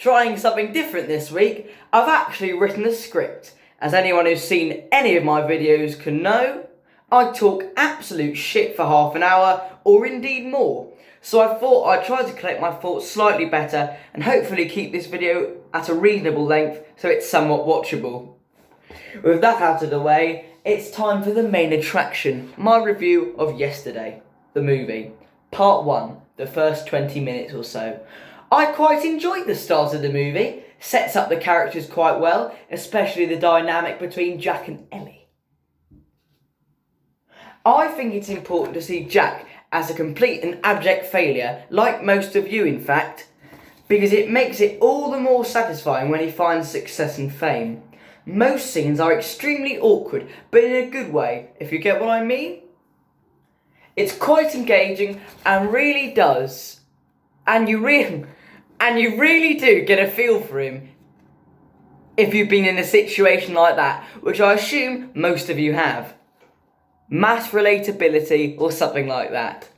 trying something different this week. I've actually written a script. As anyone who's seen any of my videos can know, I talk absolute shit for half an hour, or indeed more. So I thought I'd try to collect my thoughts slightly better and hopefully keep this video at a reasonable length so it's somewhat watchable. With that out of the way, it's time for the main attraction, my review of yesterday, the movie. Part 1, the first 20 minutes or so. I quite enjoyed the start of the movie, sets up the characters quite well, especially the dynamic between Jack and Ellie. I think it's important to see Jack as a complete and abject failure, like most of you in fact, because it makes it all the more satisfying when he finds success and fame. Most scenes are extremely awkward, but in a good way, if you get what I mean. It's quite engaging and really does, and you really do get a feel for him if you've been in a situation like that, which I assume most of you have. Mass relatability or something like that.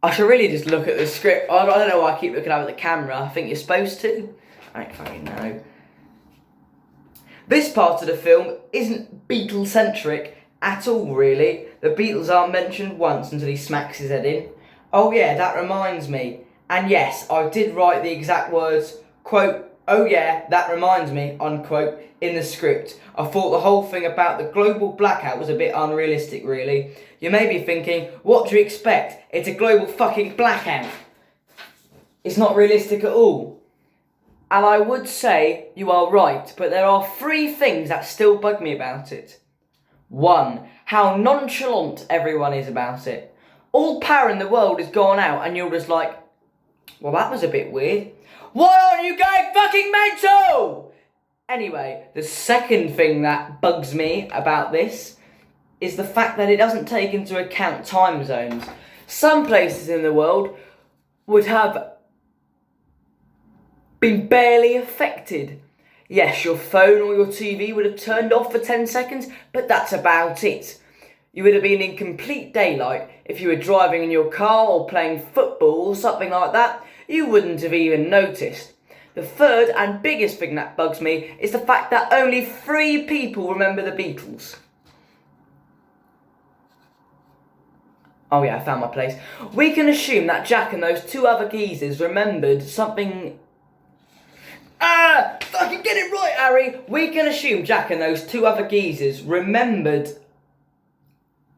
I should really just look at the script. I don't know why I keep looking up at the camera. I think you're supposed to. I don't fucking know. This part of the film isn't Beatles-centric at all, really. The Beatles aren't mentioned once until he smacks his head in. Oh yeah, that reminds me. And yes, I did write the exact words, quote, "Oh yeah, that reminds me," unquote, in the script. I thought the whole thing about the global blackout was a bit unrealistic, really. You may be thinking, what do you expect? It's a global fucking blackout. It's not realistic at all. And I would say you are right, but there are 3 things that still bug me about it. 1, how nonchalant everyone is about it. All power in the world has gone out and you're just like, well, that was a bit weird. Why aren't you going fucking mental? Anyway, the second thing that bugs me about this is the fact that it doesn't take into account time zones. Some places in the world would have been barely affected. Yes, your phone or your TV would have turned off for 10 seconds, but that's about it. You would have been in complete daylight. If you were driving in your car or playing football or something like that, you wouldn't have even noticed. The third and biggest thing that bugs me is the fact that only 3 people remember the Beatles. Oh yeah, I found my place. We can assume that Jack and those 2 other geezers remembered something... Fucking get it right, Harry! We can assume Jack and those 2 other geezers remembered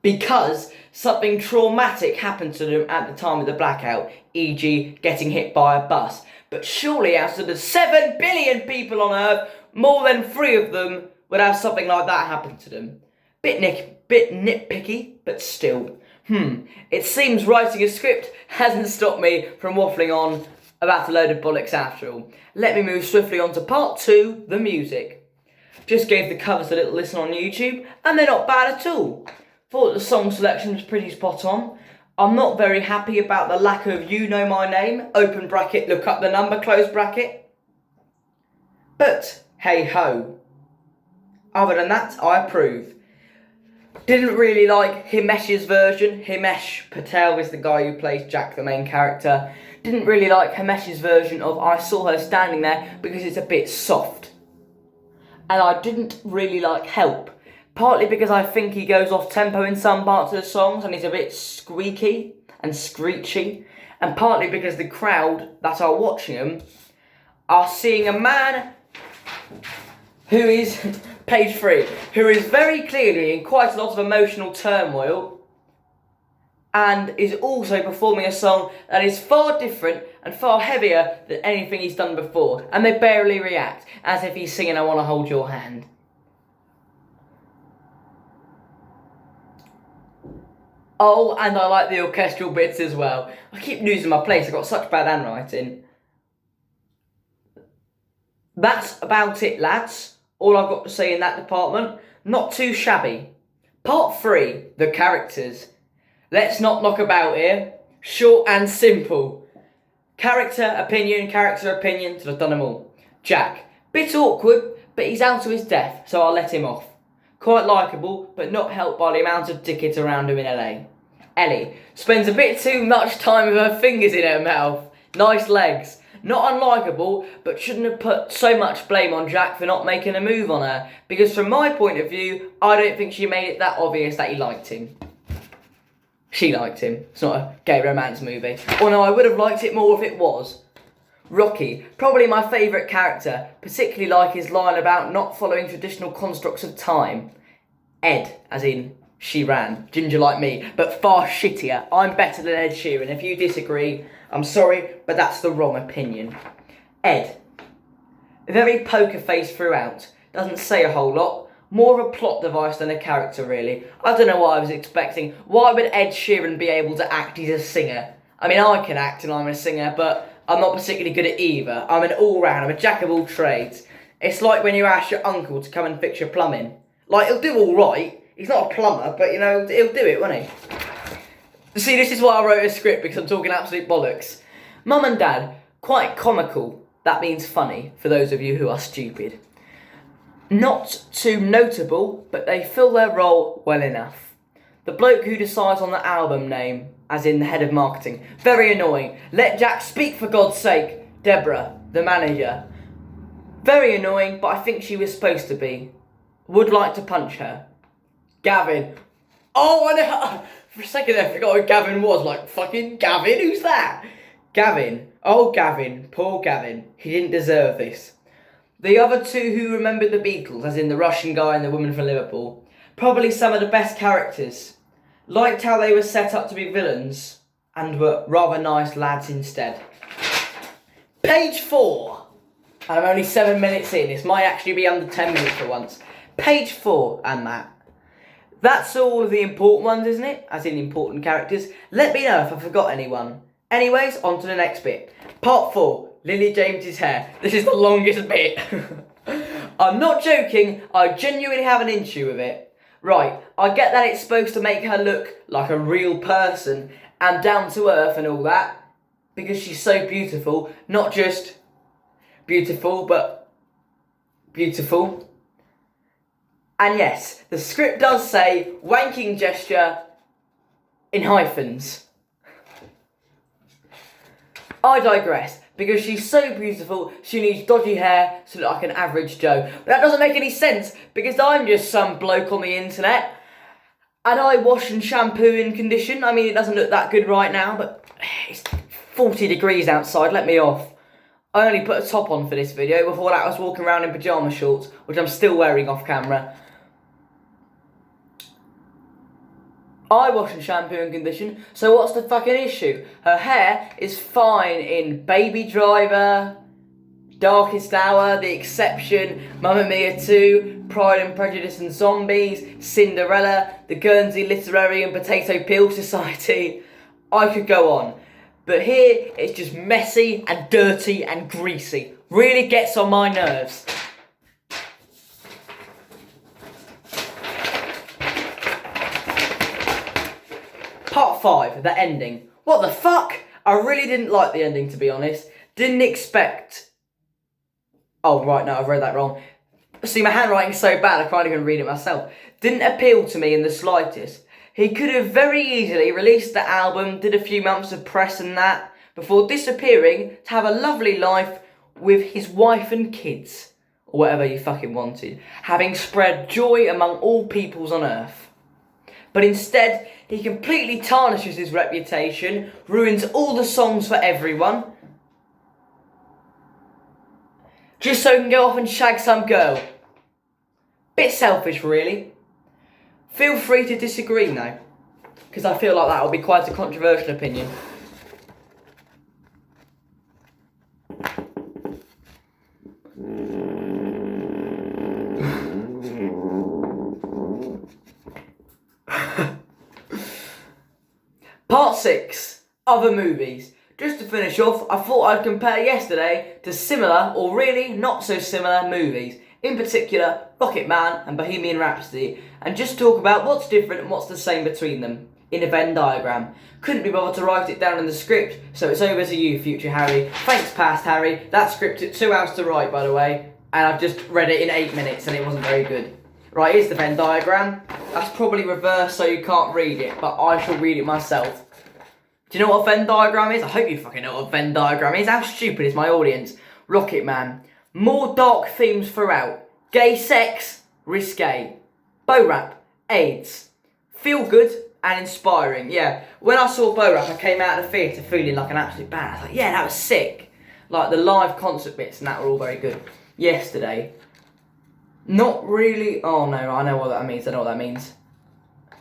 because something traumatic happened to them at the time of the blackout, e.g. getting hit by a bus. But surely out of the 7 billion people on Earth, more than 3 of them would have something like that happen to them. Bit nitpicky, but still. It seems writing a script hasn't stopped me from waffling on about a load of bollocks after all. Let me move swiftly on to part 2, the music. Just gave the covers a little listen on YouTube, and they're not bad at all. Thought the song selection was pretty spot on. I'm not very happy about the lack of "You Know My Name," open bracket, look up the number, close bracket. But, hey ho. Other than that, I approve. Didn't really like Himesh's version. Himesh Patel is the guy who plays Jack, the main character. Didn't really like Himesh's version of "I Saw Her Standing There" because it's a bit soft. And I didn't really like "Help," partly because I think he goes off tempo in some parts of the songs and he's a bit squeaky and screechy, and partly because the crowd that are watching him are seeing a man who is, page 3, who is very clearly in quite a lot of emotional turmoil and is also performing a song that is far different and far heavier than anything he's done before, and they barely react, as if he's singing "I Wanna Hold Your Hand." Oh, and I like the orchestral bits as well. I keep losing my place, I've got such bad handwriting. That's about it, lads. All I've got to say in that department. Not too shabby. Part 3, the characters. Let's not knock about here. Short and simple. Character opinion, till I've done them all. Jack. Bit awkward, but he's out to his death, so I'll let him off. Quite likeable, but not helped by the amount of dickheads around him in LA. Ellie spends a bit too much time with her fingers in her mouth. Nice legs. not unlikable, but shouldn't have put so much blame on Jack for not making a move on her. Because from my point of view, I don't think she made it that obvious that he liked him. She liked him. It's not a gay romance movie. Or no, I would have liked it more if it was. Rocky, probably my favourite character, particularly like his line about not following traditional constructs of time. Ed, as in she ran, ginger like me, but far shittier. I'm better than Ed Sheeran. If you disagree, I'm sorry, but that's the wrong opinion. Ed, very poker face throughout, doesn't say a whole lot, more of a plot device than a character really. I don't know what I was expecting. Why would Ed Sheeran be able to act? He's a singer. I mean, I can act and I'm a singer, but I'm not particularly good at either. I'm an all-round, I'm a jack of all trades. It's like when you ask your uncle to come and fix your plumbing. Like, he'll do all right. He's not a plumber, but, you know, he'll do it, won't he? See, this is why I wrote a script, because I'm talking absolute bollocks. Mum and Dad, quite comical. That means funny, for those of you who are stupid. Not too notable, but they fill their role well enough. The bloke who decides on the album name, as in the head of marketing, very annoying. Let Jack speak for God's sake. Deborah, the manager. Very annoying, but I think she was supposed to be. Would like to punch her. Gavin. Oh, I know. For a second there, I forgot who Gavin was. Like, fucking Gavin? Who's that? Gavin. Oh, Gavin. Poor Gavin. He didn't deserve this. The other two who remembered the Beatles, as in the Russian guy and the woman from Liverpool, probably some of the best characters. Liked how they were set up to be villains, and were rather nice lads instead. Page 4. And I'm only 7 minutes in. This might actually be under 10 minutes for once. Page 4, and that. That's all of the important ones, isn't it? As in important characters. Let me know if I forgot anyone. Anyways, on to the next bit. Part 4, Lily James's hair. This is the longest bit. I'm not joking, I genuinely have an issue with it. Right, I get that it's supposed to make her look like a real person and down to earth and all that, because she's so beautiful. Not just beautiful, but beautiful. And yes, the script does say wanking gesture in hyphens. I digress, because she's so beautiful, she needs dodgy hair to look like an average Joe. But that doesn't make any sense, because I'm just some bloke on the internet, and I wash and shampoo and condition. I mean, it doesn't look that good right now, but it's 40 degrees outside, let me off. I only put a top on for this video. Before that I was walking around in pyjama shorts, which I'm still wearing off camera. I wash and shampoo and condition, so what's the fucking issue? Her hair is fine in Baby Driver, Darkest Hour, The Exception, Mamma Mia 2, Pride and Prejudice and Zombies, Cinderella, The Guernsey Literary and Potato Peel Society. I could go on. But here, it's just messy and dirty and greasy. Really gets on my nerves. Part 5, the ending. What the fuck? I really didn't like the ending, to be honest. Didn't expect... Oh, right, no, I've read that wrong. See, my handwriting's so bad I can't even read it myself. Didn't appeal to me in the slightest. He could have very easily released the album, did a few months of press and that, before disappearing to have a lovely life with his wife and kids. Or whatever you fucking wanted. Having spread joy among all peoples on earth. But instead, he completely tarnishes his reputation, ruins all the songs for everyone, just so he can go off and shag some girl. Bit selfish, really. Feel free to disagree now, because I feel like that will be quite a controversial opinion. Part 6, other movies. Just to finish off, I thought I'd compare yesterday to similar, or really not so similar, movies. In particular, Rocket Man and Bohemian Rhapsody, and just talk about what's different and what's the same between them, in a Venn diagram. Couldn't be bothered to write it down in the script, so it's over to you, future Harry. Thanks, past Harry. That script took 2 hours to write, by the way, and I've just read it in 8 minutes and it wasn't very good. Right, here's the Venn diagram. That's probably reversed so you can't read it, but I shall read it myself. Do you know what a Venn diagram is? I hope you fucking know what a Venn diagram is. How stupid is my audience? Rocket Man. More dark themes throughout. Gay sex, risque. Bo Rap, AIDS. Feel good and inspiring. Yeah, when I saw Bo Rap, I came out of the theatre feeling like an absolute badass. I was like, yeah, that was sick. Like the live concert bits and that were all very good. Yesterday, not really. Oh no, I know what that means. I know what that means.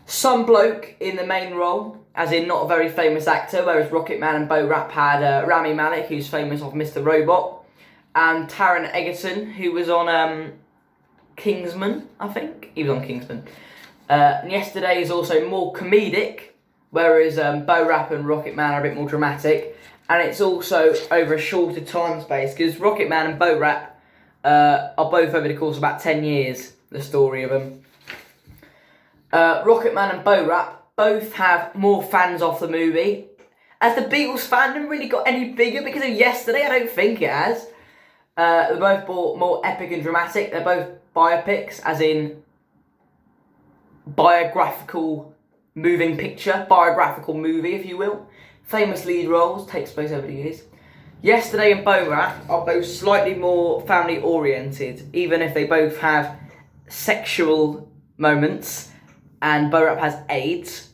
Some bloke in the main role, as in not a very famous actor, whereas Rocket Man and Bo Rap had Rami Malek, who's famous off Mr. Robot, and Taron Egerton, who was on Kingsman, I think. He was on Kingsman. And yesterday is also more comedic, whereas Bo Rap and Rocket Man are a bit more dramatic, and it's also over a shorter time space, because Rocket Man and Bo Rap are both over the course of about 10 years, the story of them. Rocket Man and Bo Rap both have more fans off the movie. Has the Beatles fandom really got any bigger because of yesterday? I don't think it has. They're both more epic and dramatic. They're both biopics, as in biographical moving picture, biographical movie, if you will. Famous lead roles, takes place over the years. Yesterday and Bo Rap are both slightly more family oriented, even if they both have sexual moments. And Bo Rap has AIDS,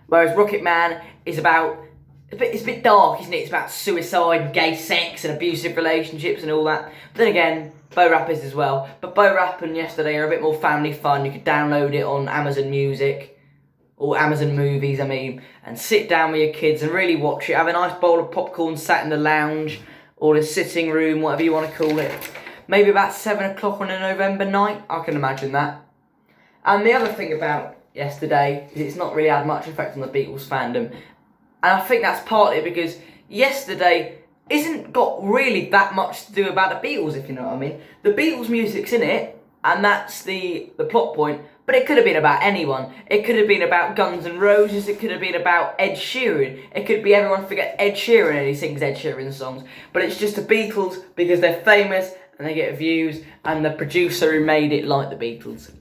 whereas Rocket Man is about, it's a bit dark, isn't it? It's about suicide, gay sex, and abusive relationships and all that. But then again, Bo Rap is as well. But Bo Rap and Yesterday are a bit more family fun. You could download it on Amazon Music, or Amazon Movies, and sit down with your kids and really watch it. Have a nice bowl of popcorn sat in the lounge, or the sitting room, whatever you want to call it. Maybe about 7 o'clock on a November night, I can imagine that. And the other thing about Yesterday is it's not really had much effect on the Beatles fandom, and I think that's partly because Yesterday isn't got really that much to do about the Beatles, if you know what I mean. The Beatles music's in it, and that's the plot point, but it could have been about anyone. It could have been about Guns N' Roses, it could have been about Ed Sheeran, it could be everyone forgets Ed Sheeran and he sings Ed Sheeran songs, but it's just the Beatles because they're famous and they get views, and the producer who made it liked the Beatles.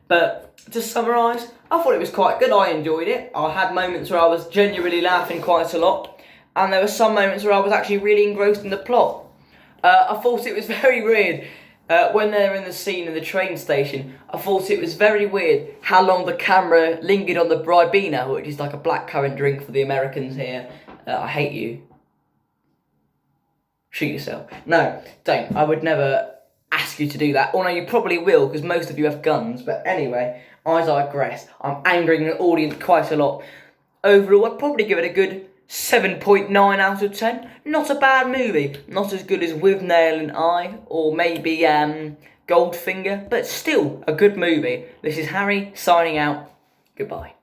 But to summarise, I thought it was quite good. I enjoyed it. I had moments where I was genuinely laughing quite a lot, and there were some moments where I was actually really engrossed in the plot. I thought it was very weird when they're in the scene in the train station. I thought it was very weird how long the camera lingered on the Ribena, which is like a blackcurrant drink for the Americans here. I hate you. Shoot yourself. No, don't. I would never ask you to do that. Or no, you probably will, because most of you have guns. But anyway, I digress. I'm angering the audience quite a lot. Overall, I'd probably give it a good 7.9 out of 10. Not a bad movie. Not as good as With Nail and I, or maybe Goldfinger, but still a good movie. This is Harry signing out. Goodbye.